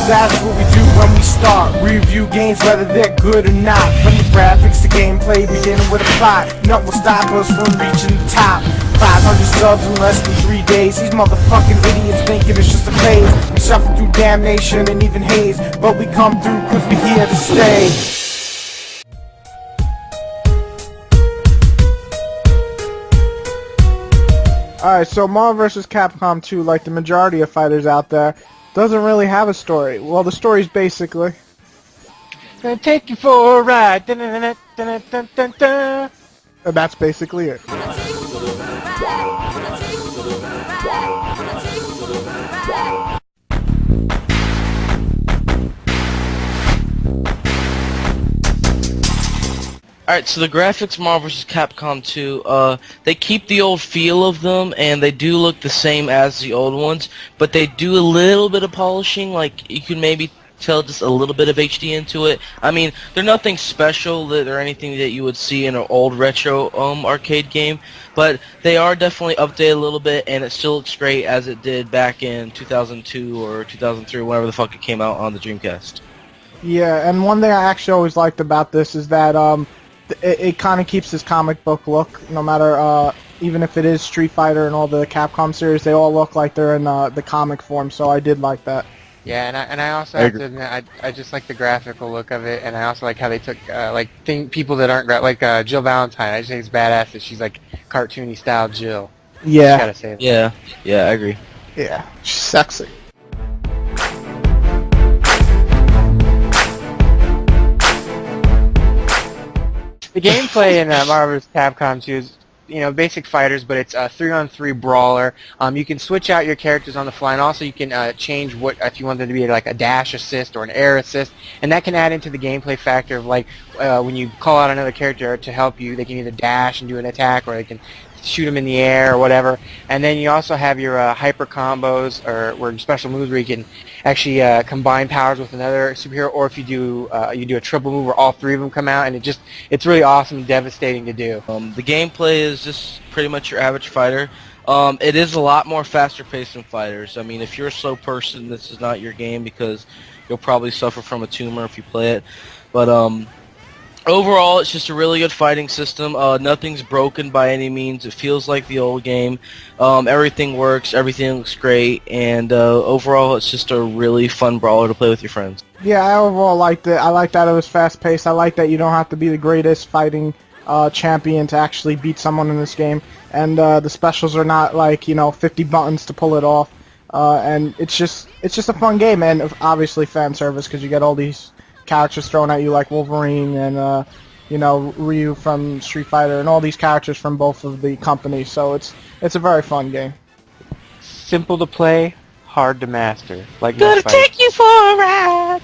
that's what we do when we start. Review games whether they're good or not. From the graphics to gameplay, beginning with a plot. Nothing will stop us from reaching the top. 500 subs in less than 3 days. These motherfucking idiots thinking it's just a phase. We suffer through damnation and even haze, but we come through cause we're here to stay. Alright, so Marvel vs. Capcom 2, like the majority of fighters out there, doesn't really have a story. Well, the story's basically... Gonna take you for a ride. Dun, dun, dun, dun, dun, dun, dun. And that's basically it. Alright, so the graphics Marvel vs. Capcom 2, they keep the old feel of them, and they do look the same as the old ones, but they do a little bit of polishing, like, you can maybe tell just a little bit of HD into it. I mean, they're nothing special or anything that you would see in an old retro arcade game, but they are definitely updated a little bit, and it still looks great as it did back in 2002 or 2003, whenever the fuck it came out on the Dreamcast. Yeah, and one thing I actually always liked about this is that, it kind of keeps this comic book look, no matter, even if it is Street Fighter and all the Capcom series, they all look like they're in the comic form, so I did like that. Yeah, and I also have to admit, I just like the graphical look of it, and I also like how they took, people that aren't, like, Jill Valentine. I just think it's badass that she's, like, cartoony style Jill. Yeah. Gotta say that. Yeah, I agree. Yeah, she's sexy. The gameplay in Marvel vs. Capcom 2 is, basic fighters, but it's a 3-on-3 brawler. You can switch out your characters on the fly, and also you can change what if you want them to be like a dash assist or an air assist, and that can add into the gameplay factor of like when you call out another character to help you, they can either dash and do an attack, or they can shoot them in the air or whatever. And then you also have your hyper combos or special moves where you can actually combine powers with another superhero, or if you do a triple move where all three of them come out, and it's really awesome and devastating to do. The gameplay is just pretty much your average fighter. It is a lot more faster paced than fighters. I mean, if you're a slow person, this is not your game because you'll probably suffer from a tumor if you play it. But overall, it's just a really good fighting system. Nothing's broken by any means. It feels like the old game. Everything works. Everything looks great. And overall, it's just a really fun brawler to play with your friends. Yeah, I overall liked it. I like that it was fast-paced. I like that you don't have to be the greatest fighting champion to actually beat someone in this game. And the specials are not like, 50 buttons to pull it off. And it's just a fun game. And obviously fan service because you get all these characters thrown at you like Wolverine and Ryu from Street Fighter and all these characters from both of the companies, so it's a very fun game. Simple to play, hard to master. Like gonna take you for a ride.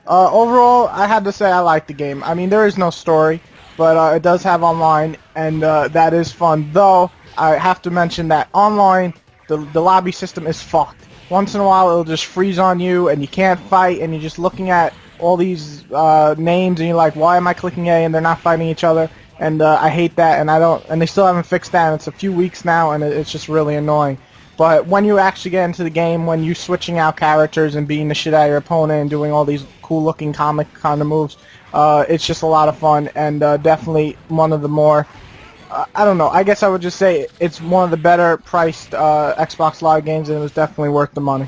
Overall, I had to say I like the game. I mean, there is no story, but it does have online, and that is fun. Though, I have to mention that online, the lobby system is fucked. Once in a while, it'll just freeze on you, and you can't fight, and you're just looking at all these names, and you're like, why am I clicking A, and they're not fighting each other? And I hate that, and they still haven't fixed that, and it's a few weeks now, and it's just really annoying. But when you actually get into the game, when you're switching out characters and beating the shit out of your opponent and doing all these cool-looking comic kind of moves, it's just a lot of fun, and definitely one of the more, I don't know, I guess I would just say it's one of the better priced Xbox Live games, and it was definitely worth the money.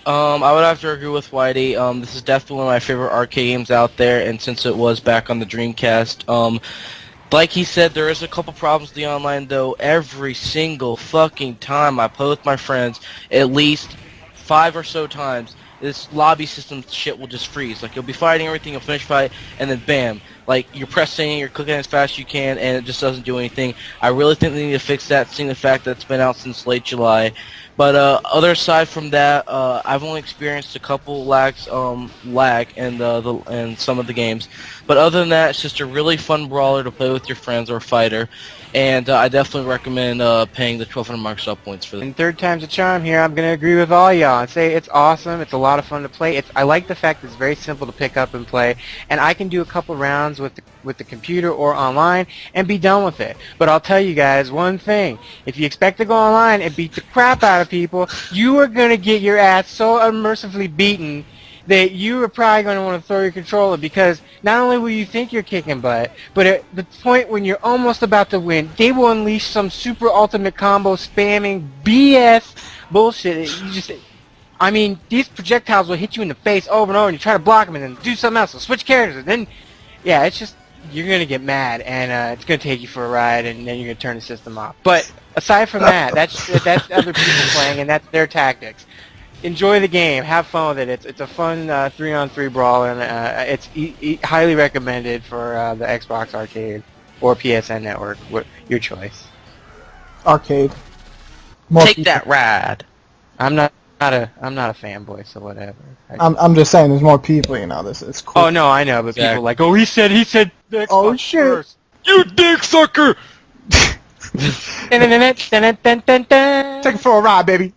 I would have to agree with Whitey. This is definitely one of my favorite arcade games out there, and since it was back on the Dreamcast, like he said, there is a couple problems with the online, though. Every single fucking time I play with my friends, at least 5 or so times, this lobby system shit will just freeze. Like, you'll be fighting everything, you'll finish fight, and then bam. Like, you're pressing, you're clicking as fast as you can, and it just doesn't do anything. I really think they need to fix that, seeing the fact that it's been out since late July. But other aside from that, I've only experienced a couple lag in some of the games. But other than that, it's just a really fun brawler to play with your friends or fighter. And I definitely recommend paying the 1,200 Microsoft points for this. And third time's a charm here. I'm going to agree with all y'all and say it's awesome. It's a lot of fun to play. I like the fact that it's very simple to pick up and play. And I can do a couple rounds with the computer or online and be done with it. But I'll tell you guys one thing. If you expect to go online and beat the crap out of people, you are going to get your ass so unmercifully beaten that you are probably going to want to throw your controller, because not only will you think you're kicking butt, but at the point when you're almost about to win, they will unleash some super ultimate combo spamming BS bullshit. I mean, these projectiles will hit you in the face over and over, and you try to block them and then do something else, so switch characters, and then, yeah, it's just, you're going to get mad, and it's going to take you for a ride, and then you're going to turn the system off. But aside from that, that's other people playing, and that's their tactics. Enjoy the game. Have fun with it. It's a fun 3-on-3 brawl, and it's highly recommended for the Xbox Arcade or PSN Network. Your choice. Arcade. Take that ride. I'm not a fanboy, so whatever. I'm just saying, there's more people. You know, this is cool. Oh no, I know, but people are like, oh, he said the Xbox Oh shit! first. You dick sucker! Take it for a ride, baby.